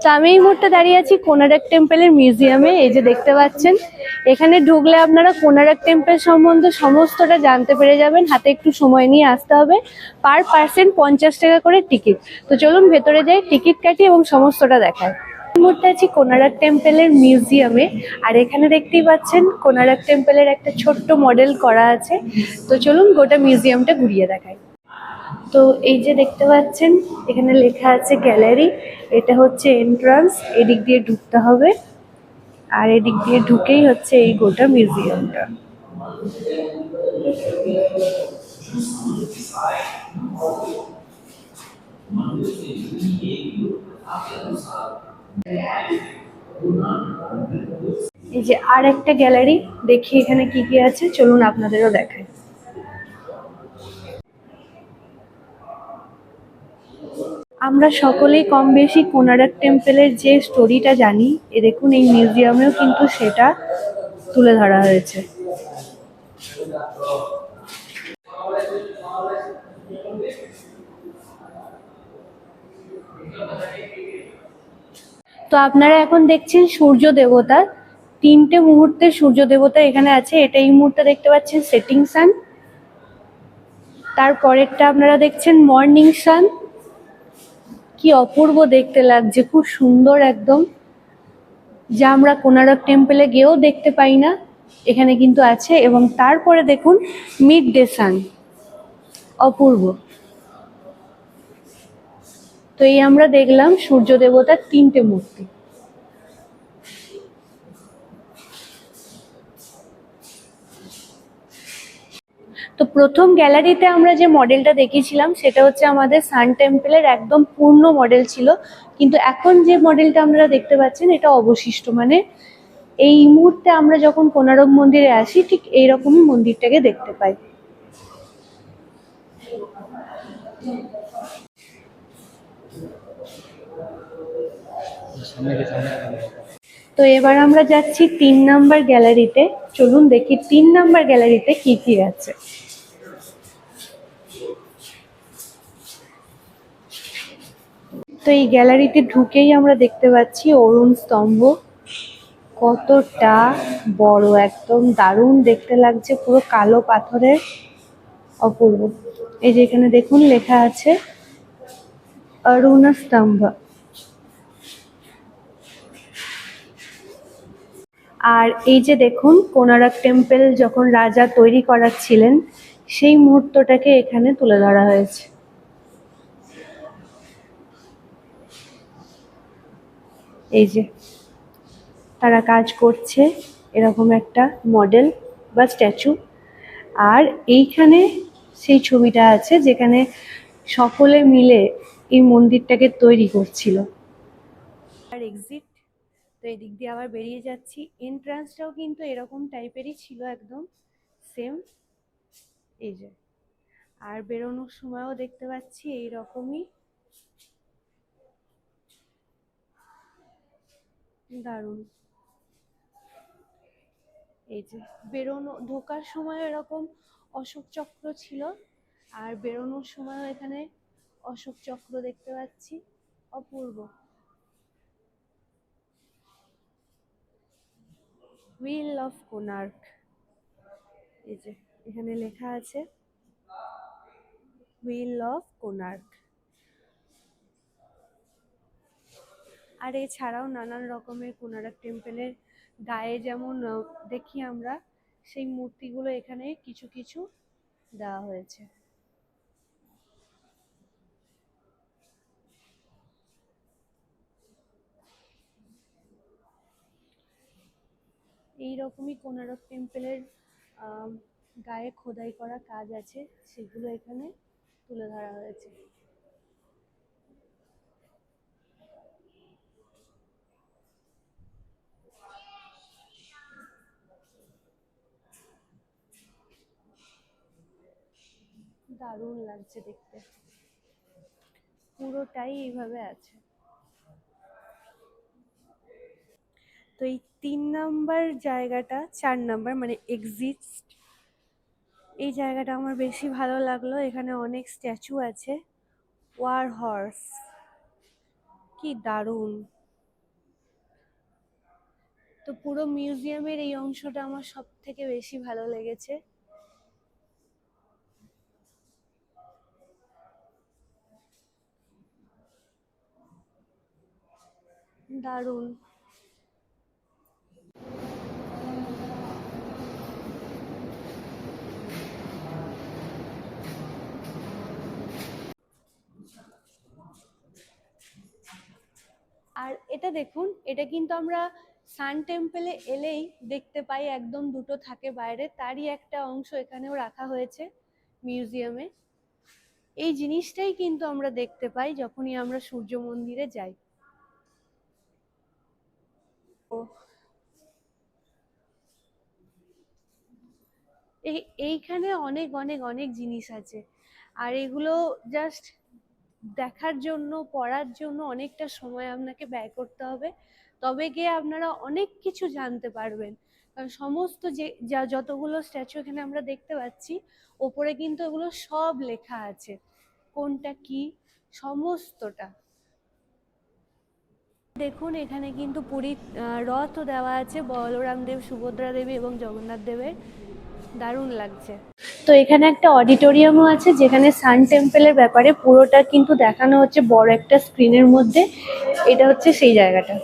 তো আমি এই মুহূর্তে দাঁড়িয়ে আছি কোনারক টেম্পলের মিউজিয়ামে। এই যে দেখতে পাচ্ছেন, এখানে ঢুকলে আপনারা কোনারক টেম্পল সম্বন্ধে সমস্তটা জানতে পেরে যাবেন। হাতে একটু সময় নিয়ে আসতে হবে। পার পার্সন 50 টাকা করে টিকিট। তো চলুন ভেতরে যাই, টিকিট কাটি এবং সমস্তটা দেখায়। এই মুহূর্তে আছি কোনারক টেম্পলের মিউজিয়ামে। আর এখানে দেখতেই পাচ্ছেন কোনারক টেম্পলের একটা ছোট্ট মডেল করা আছে। তো চলুন গোটা মিউজিয়ামটা ঘুরিয়ে দেখাই। তো এই যে দেখতে পাচ্ছেন, এখানে লেখা আছে গ্যালারি। এটা হচ্ছে এন্ট্রান্স, এদিক দিয়ে ঢুকতে হবে। আর এদিক দিয়ে ঢুকেই হচ্ছে এই গোটা মিউজিয়ামটা। এই যে আর একটা গ্যালারি, দেখি এখানে কি কি আছে, চলুন আপনাদেরও দেখাই। আমরা সকলেই কম বেশি কোনারক টেম্পলের যে স্টোরিটা জানি, এ দেখুন এই মিউজিয়ামেও কিন্তু সেটা তুলে ধরা হয়েছে। তো আপনারা এখন দেখছেন সূর্য দেবতা। 3টে মুহূর্তে সূর্য দেবতা এখানে আছে। এটা এই মুহূর্তে দেখতে পাচ্ছেন সেটিং সান। তারপরেরটা আপনারা দেখছেন মর্নিং সান। কি অপূর্ব দেখতে লাগছে, খুব সুন্দর একদম, যা আমরা কোনারক টেম্পলে গিয়েও দেখতে পাই না, এখানে কিন্তু আছে। এবং তারপরে দেখুন মিড ডে সান, অপূর্ব। তো এই আমরা দেখলাম সূর্য দেবতার 3টে মূর্তি। তো প্রথম গ্যালারিতে আমরা যে মডেলটা দেখেছিলাম সেটা হচ্ছে আমাদের সান টেম্পলের একদম পূর্ণ মডেল ছিল। কিন্তু এখন যে মডেলটা আপনারা দেখতে পাচ্ছেন এটা অবশিষ্ট, মানে এই মুহূর্তে আমরা যখন কোনারক মন্দিরে আসি ঠিক এইরকমই মন্দিরটাকে দেখতে পাই। তো এবার আমরা যাচ্ছি 3 নাম্বার গ্যালারিতে। চলুন দেখি 3 নাম্বার গ্যালারিতে কি কি আছে। তো এই গ্যালারিতে ঢুকেই আমরা দেখতে পাচ্ছি অরুণ স্তম্ভ। কতটা বড়, একদম দারুণ দেখতে লাগছে, পুরো কালো পাথরের, অপূর্ব। এই যে এখানে দেখুন লেখা আছে অরুণ স্তম্ভ। আর এই যে দেখুন কোনারক টেম্পল যখন রাজা তৈরি করাচ্ছিলেন সেই মুহূর্তটাকে এখানে তুলে ধরা হয়েছে। এই যে তারা কাজ করছে, এরকম একটা মডেল বা স্ট্যাচু। আর এইখানে সেই ছবিটা আছে যেখানে সকলে মিলে এই মন্দিরটাকে তৈরি করছিল। আর এক্সিট, তো এই দিক দিয়ে আবার বেরিয়ে যাচ্ছি। এন্ট্রান্সটাও কিন্তু এরকম টাইপেরই ছিল, একদম সেম। এই যে, আর বেরোনোর সময়ও দেখতে পাচ্ছি এইরকমই, দারুণ। এই যে বেরোনো, ঢোকার সময় এরকম অশোক চক্র ছিল, আর বেরোনোর সময়ও এখানে অশোক চক্র দেখতে পাচ্ছি, অপূর্ব। হুইল অফ কোনার্ক, এই যে এখানে লেখা আছে হুইল অফ কোনার্ক। আর এছাড়াও নানান রকমের কোনারক টেম্পলের গায়ে যেমন দেখি আমরা, সেই মূর্তিগুলো এখানে কিছু কিছু দেওয়া হয়েছে। এইরকমই কোনারক টেম্পলের গায়ে খোদাই করা কাজ আছে, সেগুলো এখানে তুলে ধরা হয়েছে। দারুণ লাগছে দেখতে, পুরোটাই এইভাবে আছে। তো এই 3 নাম্বার জায়গাটা, 4 নাম্বার মানে এক্সিট, এই জায়গাটা আমার বেশি ভালো লাগলো। এখানে অনেক স্ট্যাচু আছে, ওয়ার হর্স, কি দারুণ! তো পুরো মিউজিয়ামের এই অংশটা আমার সব থেকে বেশি ভালো লেগেছে। দারুণ। আর এটা দেখুন, এটা কিন্তু আমরা সান টেম্পলে এলেই দেখতে পাই, একদম দুটো থাকে বাইরে, তারই একটা অংশ এখানেও রাখা হয়েছে মিউজিয়ামে। এই জিনিসটাই কিন্তু আমরা দেখতে পাই যখনই আমরা সূর্য মন্দিরে যাই। ও, এইখানে অনেক অনেক অনেক জিনিস আছে, আর এগুলো জাস্ট দেখার জন্য, পড়ার জন্য অনেকটা সময় আপনাকে ব্যয় করতে হবে, তবে গিয়ে আপনারা অনেক কিছু জানতে পারবেন। কারণ সমস্ত যে যতগুলো স্ট্যাচু এখানে আমরা দেখতে পাচ্ছি, ওপরে কিন্তু এগুলো সব লেখা আছে, কোনটা কি, সমস্তটা। দেখুন এখানে কিন্তু পুরীর রথও দেওয়া আছে, বলরাম দেব, সুভদ্রা দেবী এবং জগন্নাথ দেবের। দারুণ লাগছে। তো এখানে একটা অডিটোরিয়ামও আছে, যেখানে সান টেম্পলের ব্যাপারে পুরোটা কিন্তু দেখানো হচ্ছে বড় একটা স্ক্রিনের মধ্যে। এটা হচ্ছে সেই জায়গাটা।